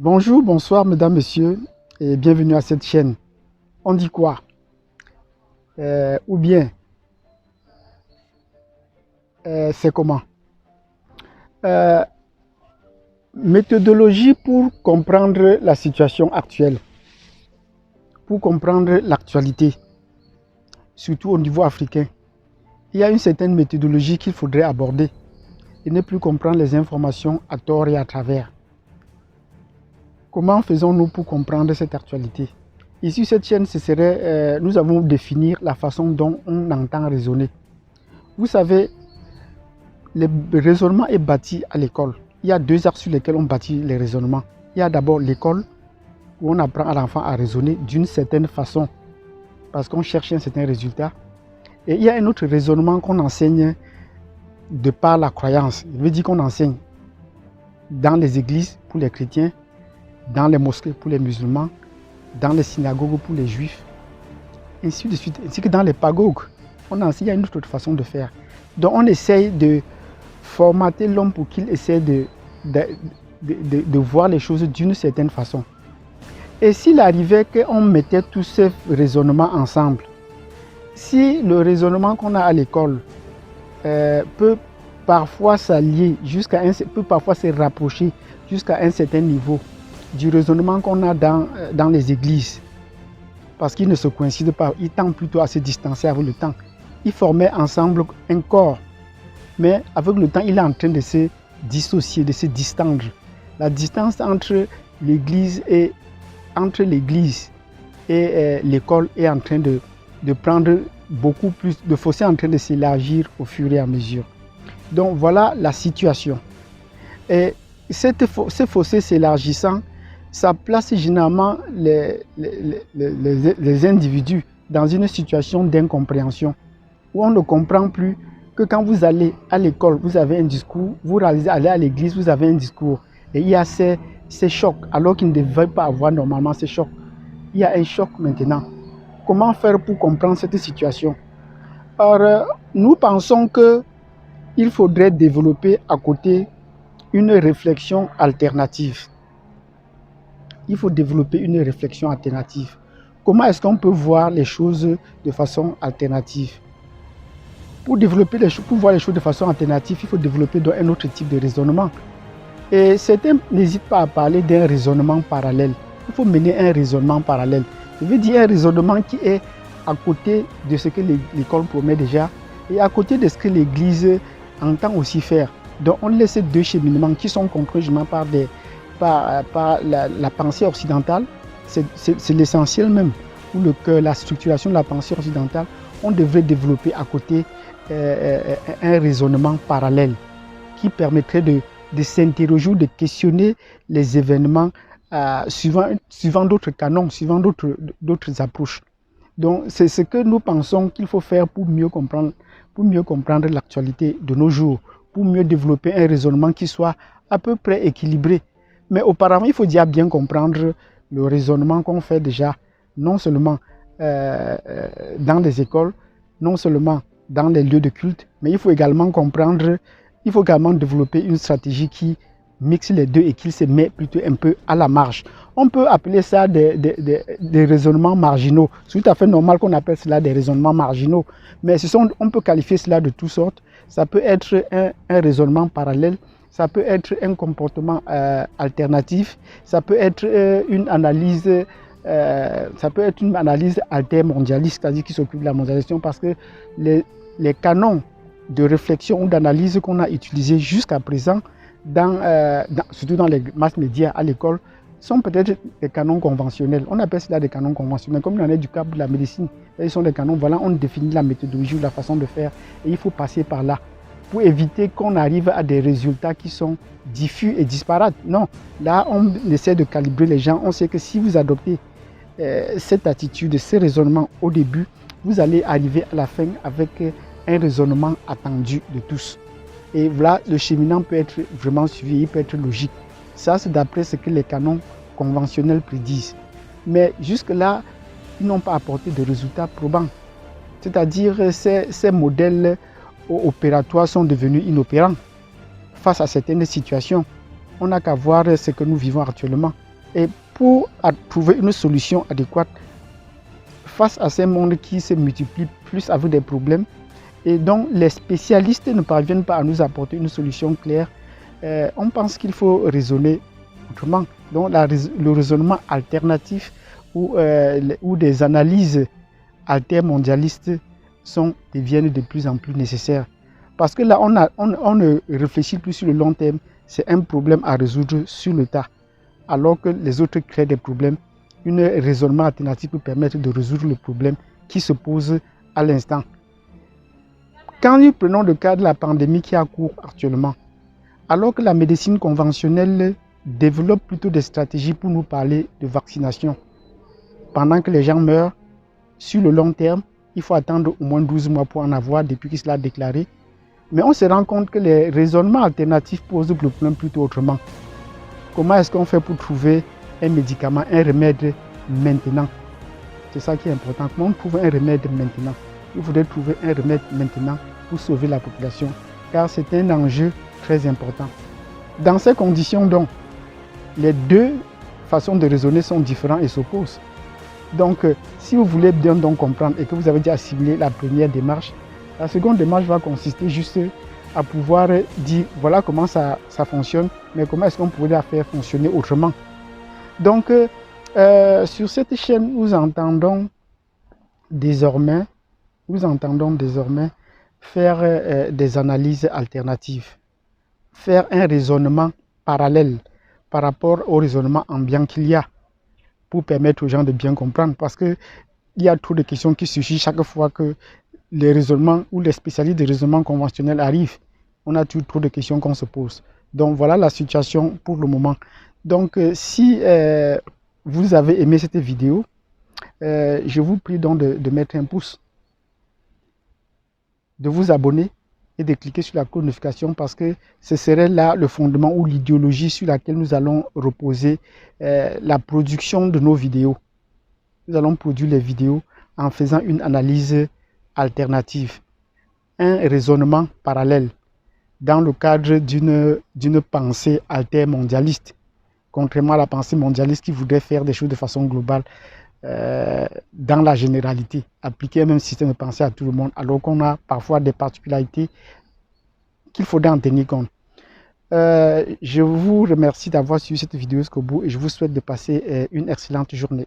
Bonjour, bonsoir, mesdames, messieurs, et bienvenue à cette chaîne. On dit quoi? Ou bien, c'est comment? Euh, Méthodologie pour comprendre la situation actuelle, pour comprendre l'actualité, surtout au niveau africain. Il y a une certaine méthodologie qu'il faudrait aborder et ne plus comprendre les informations à tort et à travers. Comment faisons-nous pour comprendre cette actualité? Ici, cette chaîne, nous allons définir la façon dont on entend raisonner. Vous savez, le raisonnement est bâti à l'école. Il y a deux axes sur lesquels on bâtit les raisonnements. Il y a d'abord l'école, où on apprend à l'enfant à raisonner d'une certaine façon, parce qu'on cherche un certain résultat. Et il y a un autre raisonnement qu'on enseigne de par la croyance. Je veux dire qu'on enseigne dans les églises pour les chrétiens, dans les mosquées pour les musulmans, dans les synagogues pour les juifs, ainsi de suite. Ainsi que dans les pagogues, on enseigne une autre façon de faire. Donc on essaye de formater l'homme pour qu'il essaie de voir les choses d'une certaine façon. Et s'il arrivait qu'on mettait tous ces raisonnements ensemble, si le raisonnement qu'on a à l'école peut parfois s'allier peut parfois se rapprocher jusqu'à un certain niveau du raisonnement qu'on a dans les églises, parce qu'ils ne se coïncident pas, ils tendent plutôt à se distancer avec le temps. Ils formaient ensemble un corps, mais avec le temps, il est en train de se dissocier, de se distendre. La distance entre l'église et l'école est en train de prendre beaucoup plus, le fossé est en train de s'élargir au fur et à mesure. Donc voilà la situation. Et ce fossé s'élargissant, ça place généralement les individus dans une situation d'incompréhension, où on ne comprend plus que quand vous allez à l'école, vous avez un discours, vous allez à l'église, vous avez un discours. Et il y a ces chocs, alors qu'il ne devait pas avoir normalement ces chocs. Il y a un choc maintenant. Comment faire pour comprendre cette situation? Alors, nous pensons qu'il faudrait développer à côté une réflexion alternative. Il faut développer une réflexion alternative. Comment est-ce qu'on peut voir les choses de façon alternative? Pour voir les choses de façon alternative, il faut développer un autre type de raisonnement. Et certains n'hésitent pas à parler d'un raisonnement parallèle. Il faut mener un raisonnement parallèle. Je veux dire un raisonnement qui est à côté de ce que l'école promet déjà et à côté de ce que l'Église entend aussi faire. Donc on laisse ces deux cheminements qui sont compris par la pensée occidentale. C'est l'essentiel même, ou la structuration de la pensée occidentale. On devrait développer à côté un raisonnement parallèle qui permettrait de s'interroger ou de questionner les événements suivant d'autres canons, suivant d'autres approches. Donc c'est ce que nous pensons qu'il faut faire pour mieux comprendre l'actualité de nos jours, pour mieux développer un raisonnement qui soit à peu près équilibré. Mais auparavant, il faut déjà bien comprendre le raisonnement qu'on fait déjà, non seulement dans les écoles, non seulement dans les lieux de culte, mais il faut également développer une stratégie qui mixe les deux et qui se met plutôt un peu à la marge. On peut appeler ça des raisonnements marginaux. C'est tout à fait normal qu'on appelle cela des raisonnements marginaux, mais on peut qualifier cela de toutes sortes. Ça peut être un raisonnement parallèle, ça peut être un comportement alternatif, ça peut être une analyse altermondialiste, c'est-à-dire qui s'occupe de la mondialisation, parce que les canons de réflexion ou d'analyse qu'on a utilisés jusqu'à présent, surtout dans les masses médias à l'école, sont peut-être des canons conventionnels. On appelle cela des canons conventionnels, comme il en est du cas de la médecine. Ils sont des canons, voilà, on définit la méthodologie ou la façon de faire, et il faut passer par là pour éviter qu'on arrive à des résultats qui sont diffus et disparates. Non, là, on essaie de calibrer les gens. On sait que si vous adoptez cette attitude, ces raisonnements au début, vous allez arriver à la fin avec un raisonnement attendu de tous. Et voilà, le cheminement peut être vraiment suivi, il peut être logique. Ça, c'est d'après ce que les canons conventionnels prédisent. Mais jusque-là, ils n'ont pas apporté de résultats probants. C'est-à-dire, ces modèles opératoires sont devenus inopérants face à certaines situations. On n'a qu'à voir ce que nous vivons actuellement. Et pour trouver une solution adéquate face à ces mondes qui se multiplient plus avec des problèmes et dont les spécialistes ne parviennent pas à nous apporter une solution claire, on pense qu'il faut raisonner autrement. Donc le raisonnement alternatif ou des analyses altermondialistes deviennent de plus en plus nécessaires. Parce que là, on ne réfléchit plus sur le long terme, c'est un problème à résoudre sur le tas. Alors que les autres créent des problèmes, un raisonnement alternatif peut permettre de résoudre le problème qui se pose à l'instant. Quand nous prenons le cas de la pandémie qui est en cours actuellement, alors que la médecine conventionnelle développe plutôt des stratégies pour nous parler de vaccination, pendant que les gens meurent, sur le long terme, il faut attendre au moins 12 mois pour en avoir depuis qu'il l'a déclaré. Mais on se rend compte que les raisonnements alternatifs posent le problème plutôt autrement. Comment est-ce qu'on fait pour trouver un médicament, un remède maintenant? C'est ça qui est important. Comment on trouve un remède maintenant? Il faudrait trouver un remède maintenant pour sauver la population, car c'est un enjeu très important. Dans ces conditions, donc, les deux façons de raisonner sont différentes et s'opposent. Donc, si vous voulez bien donc comprendre et que vous avez déjà assimilé la première démarche, la seconde démarche va consister juste à pouvoir dire voilà comment ça fonctionne, mais comment est-ce qu'on pourrait la faire fonctionner autrement. Donc, sur cette chaîne, nous entendons désormais faire des analyses alternatives, faire un raisonnement parallèle par rapport au raisonnement ambiant qu'il y a pour permettre aux gens de bien comprendre, parce qu'il y a trop de questions qui surgissent chaque fois que les raisonnements ou les spécialistes des raisonnements conventionnels arrivent. On a toujours trop de questions qu'on se pose. Donc voilà la situation pour le moment. Donc si vous avez aimé cette vidéo, je vous prie donc de mettre un pouce, de vous abonner et de cliquer sur la cloche de notification, parce que ce serait là le fondement ou l'idéologie sur laquelle nous allons reposer la production de nos vidéos. Nous allons produire les vidéos en faisant une analyse alternative, un raisonnement parallèle dans le cadre d'une pensée altermondialiste, contrairement à la pensée mondialiste qui voudrait faire des choses de façon globale, dans la généralité, appliquer un même système de pensée à tout le monde, alors qu'on a parfois des particularités qu'il faudrait en tenir compte. Je vous remercie d'avoir suivi cette vidéo jusqu'au bout et je vous souhaite de passer une excellente journée.